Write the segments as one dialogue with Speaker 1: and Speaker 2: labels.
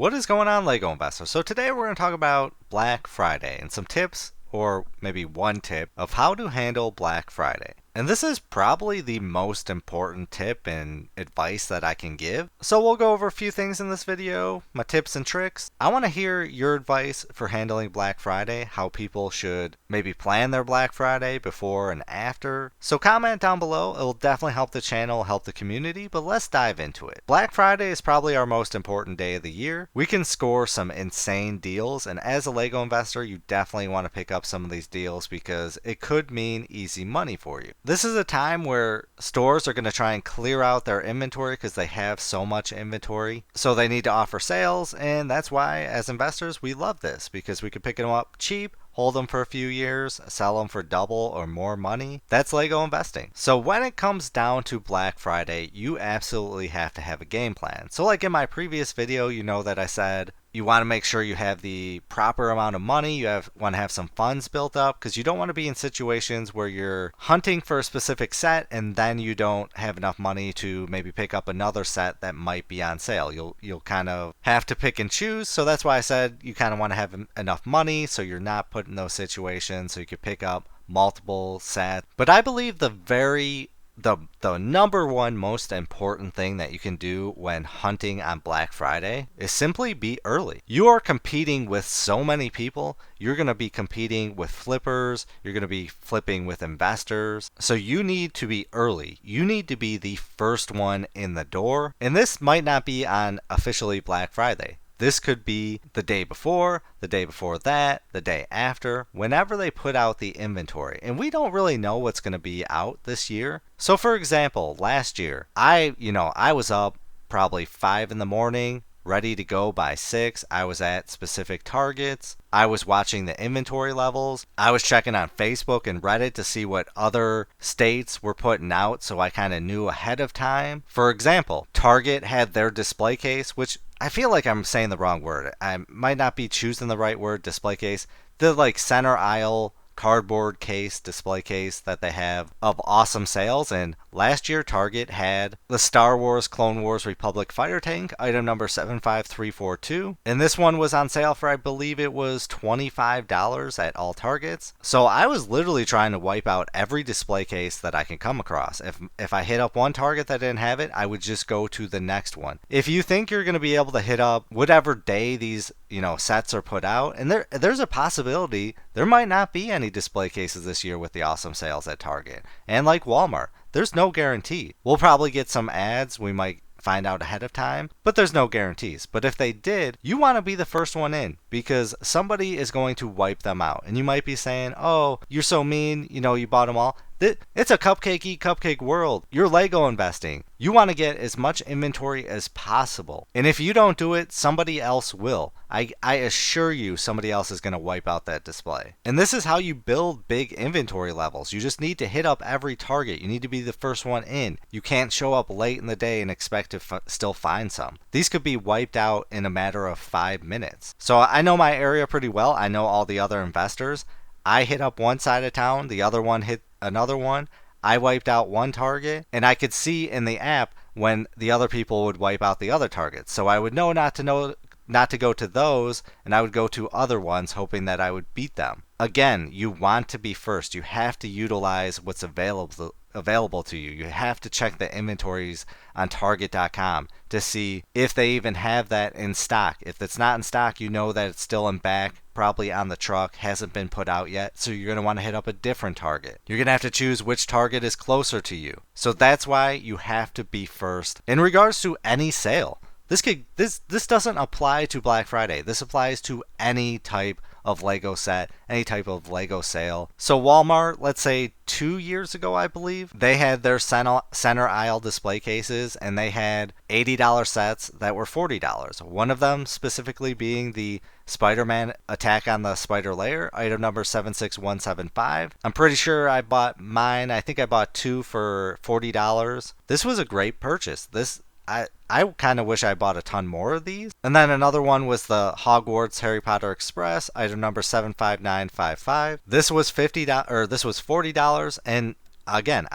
Speaker 1: What is going on, LEGO Investor? So today we're going to talk about Black Friday and some tips, or maybe one tip, of how to handle Black Friday. And this is probably the most important tip and advice that I can give. So we'll go over a few things in this video, my tips and tricks. I want to hear your advice for handling Black Friday, how people should maybe plan their Black Friday before and after. So comment down below, it will definitely help the channel, help the community, but let's dive into it. Black Friday is probably our most important day of the year. We can score some insane deals, and as a LEGO investor, you definitely want to pick up some of these deals because it could mean easy money for you. This is a time where stores are going to try and clear out their inventory because they have so much inventory. So they need to offer sales, and that's why as investors we love this because we can pick them up cheap, hold them for a few years, sell them for double or more money. That's LEGO investing. So when it comes down to Black Friday, you absolutely have to have a game plan. So like in my previous video, you know that I said you want to make sure you have the proper amount of money. You want to have some funds built up because you don't want to be in situations where you're hunting for a specific set and then you don't have enough money to maybe pick up another set that might be on sale. You'll kind of have to pick and choose. So that's why I said you kind of want to have enough money so you're not put in those situations so you could pick up multiple sets. But I believe the number one most important thing that you can do when hunting on Black Friday is simply be early. You are competing with so many people. You're going to be competing with flippers. You're going to be flipping with investors. So you need to be early. You need to be the first one in the door. And this might not be on officially Black Friday. This could be the day before that, the day after, whenever they put out the inventory. And we don't really know what's going to be out this year. So for example, last year, I was up probably 5 in the morning, ready to go by 6. I was at specific targets. I was watching the inventory levels. I was checking on Facebook and Reddit to see what other states were putting out so I kind of knew ahead of time. For example, Target had their display case, which I feel like I'm saying the wrong word. I might not be choosing the right word, display case. The center aisle cardboard case, display case that they have of awesome sales. And last year Target had the Star Wars Clone Wars Republic fighter tank, item number 75342. And this one was on sale for, I believe it was $25 at all Targets. So I was literally trying to wipe out every display case that I can come across. If I hit up one Target that didn't have it, I would just go to the next one. If you think you're going to be able to hit up whatever day these sets are put out, and there's a possibility there might not be any display cases this year with the awesome sales at Target. And like Walmart, there's no guarantee. We'll probably get some ads, we might find out ahead of time, but there's no guarantees. But if they did, you want to be the first one in because somebody is going to wipe them out. And you might be saying, oh, you're so mean, you bought them all. It's a cupcake eat cupcake world. You're LEGO investing. You want to get as much inventory as possible. And if you don't do it, somebody else will. I assure you somebody else is going to wipe out that display. And this is how you build big inventory levels. You just need to hit up every target. You need to be the first one in. You can't show up late in the day and expect to still find some. These could be wiped out in a matter of 5 minutes. So I know my area pretty well. I know all the other investors. I hit up one side of town, the other one hit another one. I wiped out one target, and I could see in the app when the other people would wipe out the other targets. So I would know not to go to those, and I would go to other ones hoping that I would beat them. Again, you want to be first. You have to utilize what's available to you. You have to check the inventories on Target.com to see if they even have that in stock. If it's not in stock, you know that it's still in back, probably on the truck, hasn't been put out yet, so you're going to want to hit up a different Target. You're going to have to choose which Target is closer to you. So that's why you have to be first. In regards to any sale, this doesn't apply to Black Friday. This applies to any type of LEGO set, any type of LEGO sale. So Walmart, let's say 2 years ago, I believe, they had their center aisle display cases, and they had $80 sets that were $40. One of them specifically being the Spider-Man Attack on the Spider Lair, item number 76175. I'm pretty sure I bought mine. I think I bought 2 for $40. This was a great purchase. I kind of wish I bought a ton more of these. And then another one was the Hogwarts Harry Potter Express, item number 75955. This was $40, and again,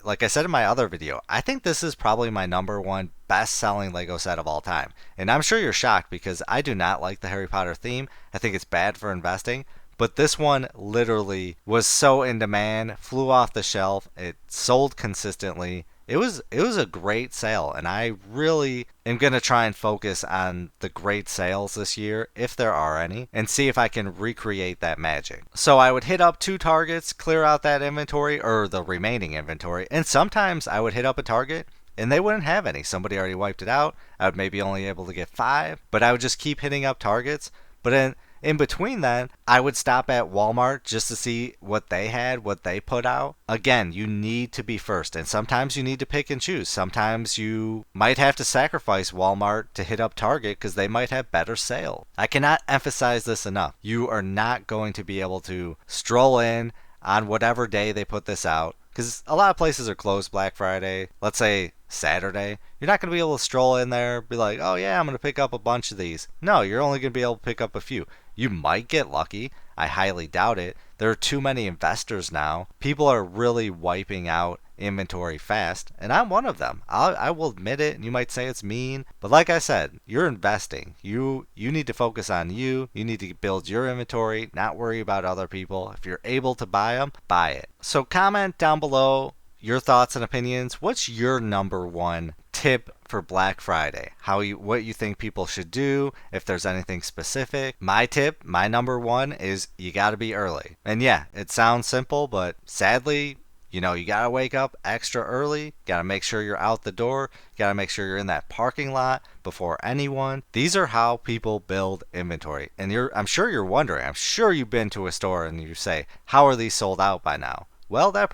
Speaker 1: like I said in my other video, I think this is probably my number one best selling Lego set of all time. And I'm sure you're shocked because I do not like the Harry Potter theme. I think it's bad for investing. But this one literally was so in demand, flew off the shelf, it sold consistently. It was a great sale, and I really am going to try and focus on the great sales this year, if there are any, and see if I can recreate that magic. So I would hit up 2 targets, clear out that inventory, or the remaining inventory, and sometimes I would hit up a target and they wouldn't have any. Somebody already wiped it out. I would maybe only able to get 5, but I would just keep hitting up targets. But in between that, I would stop at Walmart just to see what they had, what they put out. Again, you need to be first, and sometimes you need to pick and choose. Sometimes you might have to sacrifice Walmart to hit up Target because they might have better sales. I cannot emphasize this enough. You are not going to be able to stroll in on whatever day they put this out, because a lot of places are closed Black Friday. Let's say Saturday. You're not going to be able to stroll in there, be like, oh yeah, I'm going to pick up a bunch of these. No, you're only going to be able to pick up a few. You might get lucky. I highly doubt it. There are too many investors now. People are really wiping out inventory fast, and I'm one of them. I will admit it, and you might say it's mean, but like I said, you're investing. You need to focus on you. You need to build your inventory, not worry about other people. If you're able to buy them, buy it. So comment down below your thoughts and opinions. What's your number one tip for Black Friday? What you think people should do, if there's anything specific. My tip, my number one is you got to be early. And yeah, it sounds simple, but sadly, you got to wake up extra early. Got to make sure you're out the door. Got to make sure you're in that parking lot before anyone. These are how people build inventory. And I'm sure you're wondering. I'm sure you've been to a store and you say, how are these sold out by now? Well, the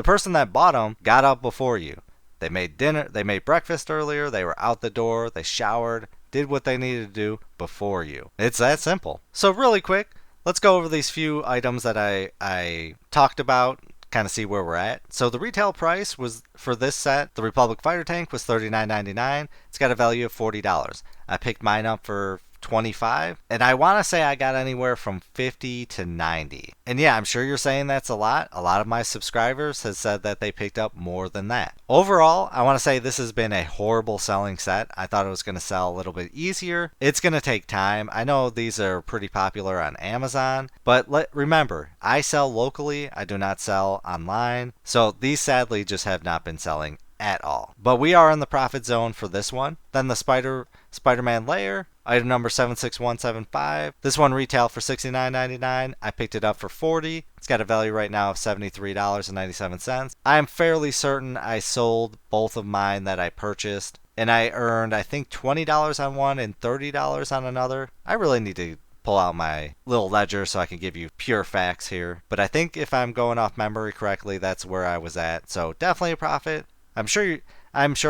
Speaker 1: person that bought them got up before you. They made dinner, they made breakfast earlier, they were out the door, they showered, did what they needed to do before you. It's that simple. So really quick, let's go over these few items that I talked about, kind of see where we're at. So the retail price was for this set, the Republic Fighter Tank, was $39.99. It's got a value of $40. I picked mine up for $25, and I want to say I got anywhere from $50 to $90. And yeah, I'm sure you're saying that's a lot. A lot of my subscribers have said that they picked up more than that. Overall, I want to say this has been a horrible selling set. I thought it was going to sell a little bit easier. It's going to take time. I know these are pretty popular on Amazon, but remember, I sell locally. I do not sell online. So these sadly just have not been selling at all. But we are in the profit zone for this one. Then the Spider-Man layer, item number 76175. This one retailed for $69.99. I picked it up for $40. It's got a value right now of $73.97. I am fairly certain I sold both of mine that I purchased, and I earned, I think, $20 on one and $30 on another. I really need to pull out my little ledger so I can give you pure facts here. But I think if I'm going off memory correctly, that's where I was at. So definitely a profit. I'm sure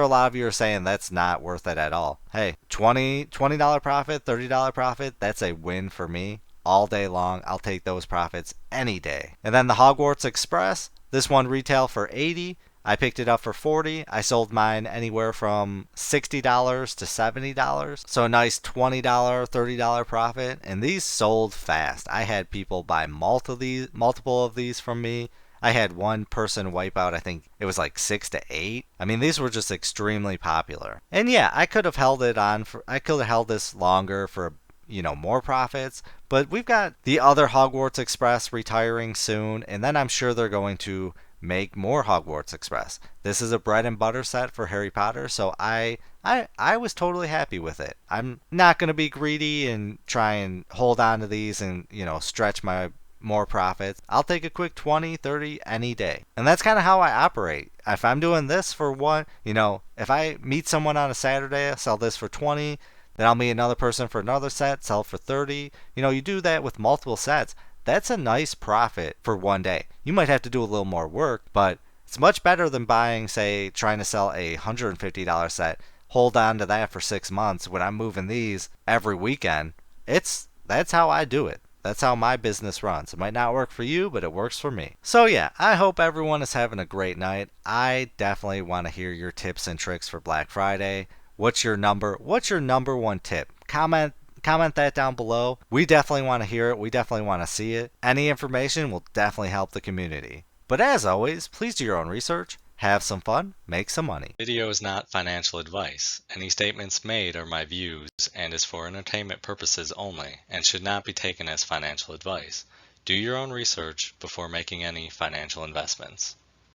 Speaker 1: a lot of you are saying that's not worth it at all. Hey, $20 profit, $30 profit, that's a win for me all day long. I'll take those profits any day. And then the Hogwarts Express, this one retail for $80. I picked it up for $40. I sold mine anywhere from $60 to $70. So a nice $20, $30 profit. And these sold fast. I had people buy multiple of these from me. I had one person wipe out, I think it was like 6 to 8. I mean, these were just extremely popular. And yeah, I could have held this longer for, more profits. But we've got the other Hogwarts Express retiring soon, and then I'm sure they're going to make more Hogwarts Express. This is a bread and butter set for Harry Potter, so I was totally happy with it. I'm not going to be greedy and try and hold on to these and, stretch my more profits. I'll take a quick 20, 30 any day. And that's kind of how I operate. If I'm doing this for one, if I meet someone on a Saturday, I sell this for 20, then I'll meet another person for another set, sell for 30. You do that with multiple sets. That's a nice profit for one day. You might have to do a little more work, but it's much better than buying, say, trying to sell a $150 set, hold on to that for 6 months when I'm moving these every weekend. That's how I do it. That's how my business runs. It might not work for you, but it works for me. So yeah, I hope everyone is having a great night. I definitely want to hear your tips and tricks for Black Friday. What's your number one tip? Comment that down below. We definitely want to hear it. We definitely want to see it. Any information will definitely help the community. But as always, please do your own research. have some fun, make some money.
Speaker 2: Video is not financial advice. Any statements made are my views and is for entertainment purposes only and should not be taken as financial advice. Do your own research before making any financial investments.